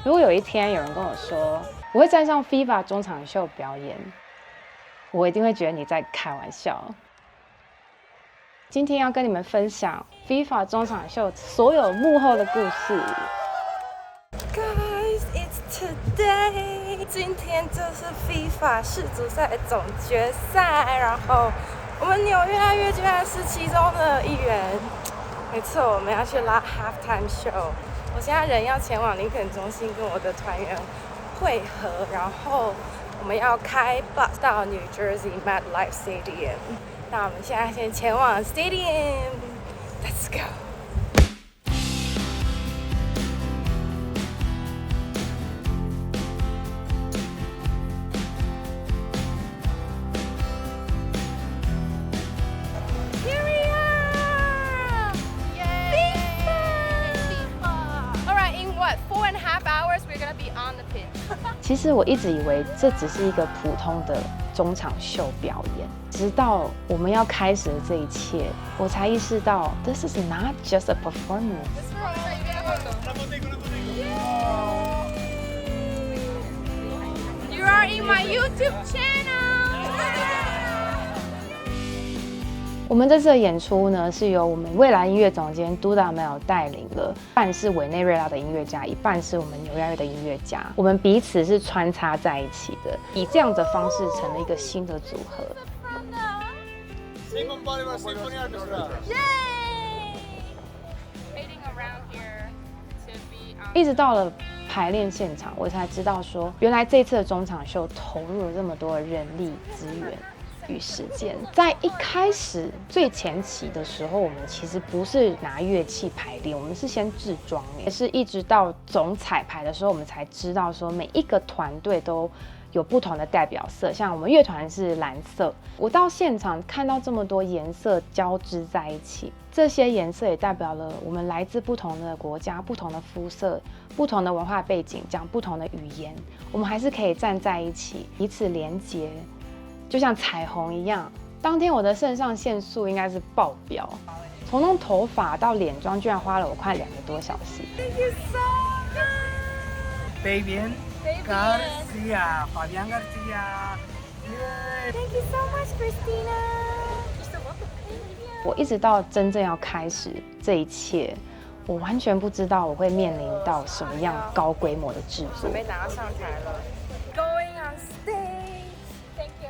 如果有一天有人跟我说我会站上 FIFA 中场秀表演，我一定会觉得你在开玩笑。今天要跟你们分享 FIFA 中场秀所有幕后的故事。Guys, it's today。今天就是 FIFA 世足赛总决赛，然后我们纽约爱乐居然是其中的一员。没错，我们要去拉 halftime show。我现在人要前往林肯中心跟我的团员会合，然后我们要开 bus 到 New Jersey MetLife Stadium。那我们现在先前往 Stadium，Let's go。其实我一直以为这只是一个普通的中场秀表演，直到我们要开始的这一切，我才意识到 This is not just a performance. You are in my YouTube channel. 我们这次的演出呢，是由我们未来音乐总监 Duda Mel 带领了，一半是委内瑞拉的音乐家，一半是我们纽约的音乐家，我们彼此是穿插在一起的，以这样的方式成了一个新的组合。一直到了排练现场，我才知道说，原来这次的中场秀投入了这么多的人力资源与时间。在一开始最前期的时候，我们其实不是拿乐器排练，我们是先制装，也是一直到总彩排的时候，我们才知道说每一个团队都有不同的代表色，像我们乐团是蓝色。我到现场看到这么多颜色交织在一起，这些颜色也代表了我们来自不同的国家、不同的肤色、不同的文化背景，讲不同的语言，我们还是可以站在一起，彼此连结。就像彩虹一样，当天我的肾上腺素应该是爆表，从弄头发到脸妆，居然花了我快2个多小时。Thank you so much. Fabian Garcia, Fabian Garcia. Thank you so much, Christina. You're so welcome. 我一直到真正要开始这一切，我完全不知道我会面临到什么样高规模的制作。准备拿上台了。Going on stage. Thank you.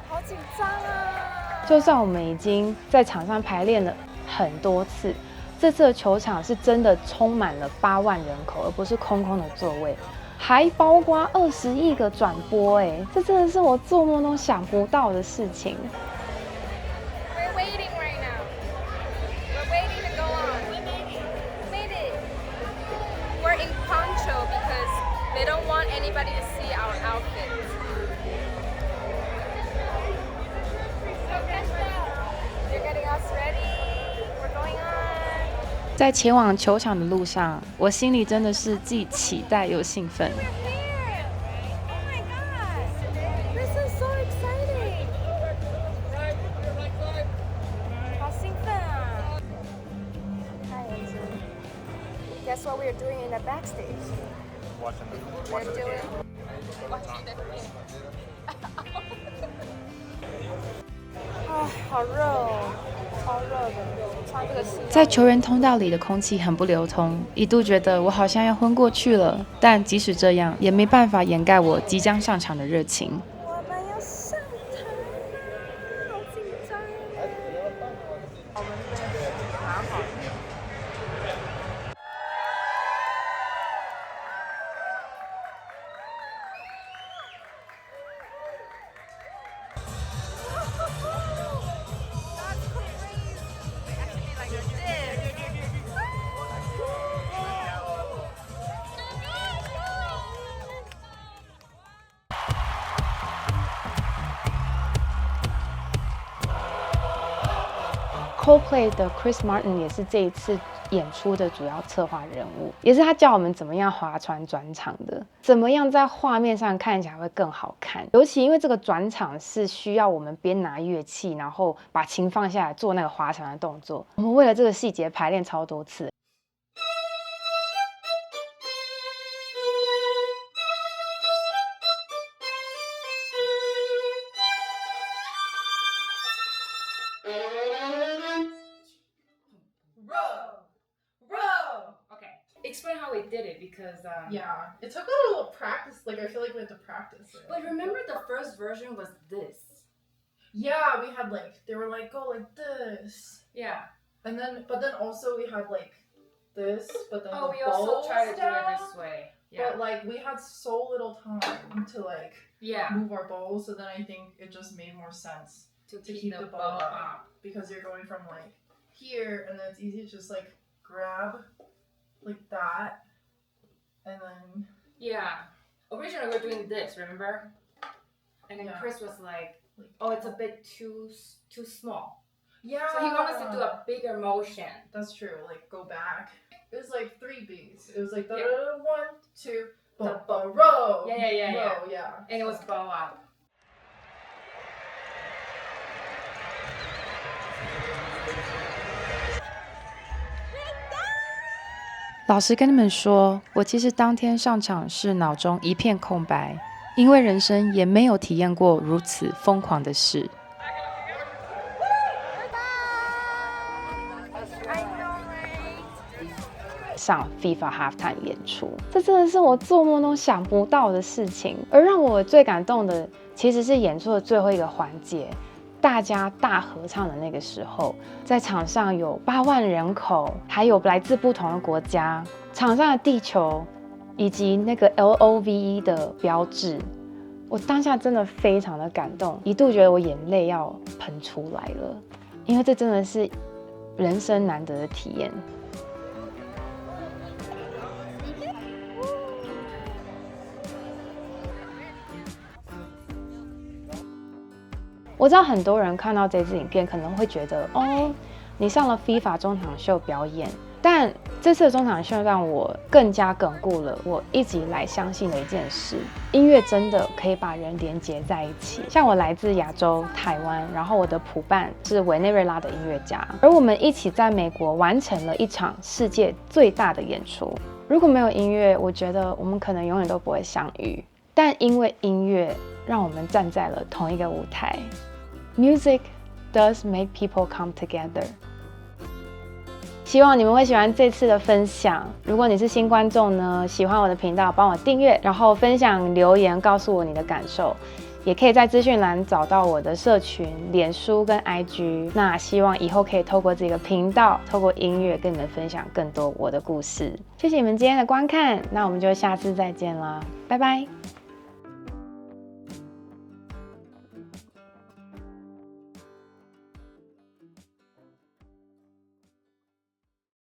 好紧张啊！就算我们已经在场上排练了很多次，这次的球场是真的充满了8万人口，而不是空空的座位，还包括20亿个转播，哎，这真的是我做梦都想不到的事情。We're waiting right now. We're waiting to go on. We made it. We're in poncho because they don't want anybody to see our outfits. You're getting us ready. We're going on. 在前往球场的路上，我心里真的是既期待又兴奋。 We're here. Oh my god. This is so exciting. 好兴奋啊！Hi, Andrew. Guess what we're doing in the backstage? We're doing watching the game. 好热哦，超热的，穿这个西装。在球员通道里的空气很不流通，一度觉得我好像要昏过去了。但即使这样，也没办法掩盖我即将上场的热情。我们要上台了，好紧张啊！我们这边拿好。Coldplay 的 Chris Martin 也是这一次演出的主要策划人物，也是他教我们怎么样划船转场的，怎么样在画面上看起来会更好看。尤其因为这个转场是需要我们边拿乐器，然后把琴放下来做那个划船的动作，我们为了这个细节排练超多次。Row. Okay. Explain how we did it because Yeah, it took a little practice. Like I feel like we had to practice it. But remember the first version was this. Yeah, we had like they were like go like this, Yeah. and then but then also we had like this, but then Oh, the we also bowls try to do it down, this way. Yeah. But like we had so little time to like Yeah. move our bowls, so then I think it just made more sense To to keep keep the the bow bow up up. because you're going from like here, and then it's easy to just like grab like that, and then Yeah. Originally we were doing this, remember? And then Yeah. Chris was like, "Oh, it's a bit too small." yeah. So he wanted us to do a bigger motion. That's true. Like go back. It was like 3 beats. It was like Yeah. 1, 2, row. Yeah. Row, yeah. And it was bow up. 老实跟你们说，我其实当天上场是脑中一片空白，因为人生也没有体验过如此疯狂的事。上 FIFA Halftime 演出，这真的是我做梦都想不到的事情。而让我最感动的，其实是演出的最后一个环节，大家大合唱的那个时候，在场上有8万人口，还有来自不同的国家，场上的地球以及那个 LOVE 的标志，我当下真的非常的感动，一度觉得我眼泪要喷出来了，因为这真的是人生难得的体验。我知道很多人看到这支影片可能会觉得，哦，你上了 FIFA 中场秀表演，但这次的中场秀让我更加巩固了我一直以来相信的一件事：音乐真的可以把人连结在一起。像我来自亚洲台湾，然后我的谱伴是委内瑞拉的音乐家，而我们一起在美国完成了一场世界最大的演出。如果没有音乐，我觉得我们可能永远都不会相遇。但因为音乐，让我们站在了同一个舞台。Music does make people come together. 希望你们会喜欢这次的分享。如果你是新观众呢，喜欢我的频道，帮我订阅，然后分享留言告诉我你的感受。也可以在资讯栏找到我的社群、脸书跟 IG。那希望以后可以透过这个频道，透过音乐跟你们分享更多我的故事。谢谢你们今天的观看，那我们就下次再见啦，拜拜。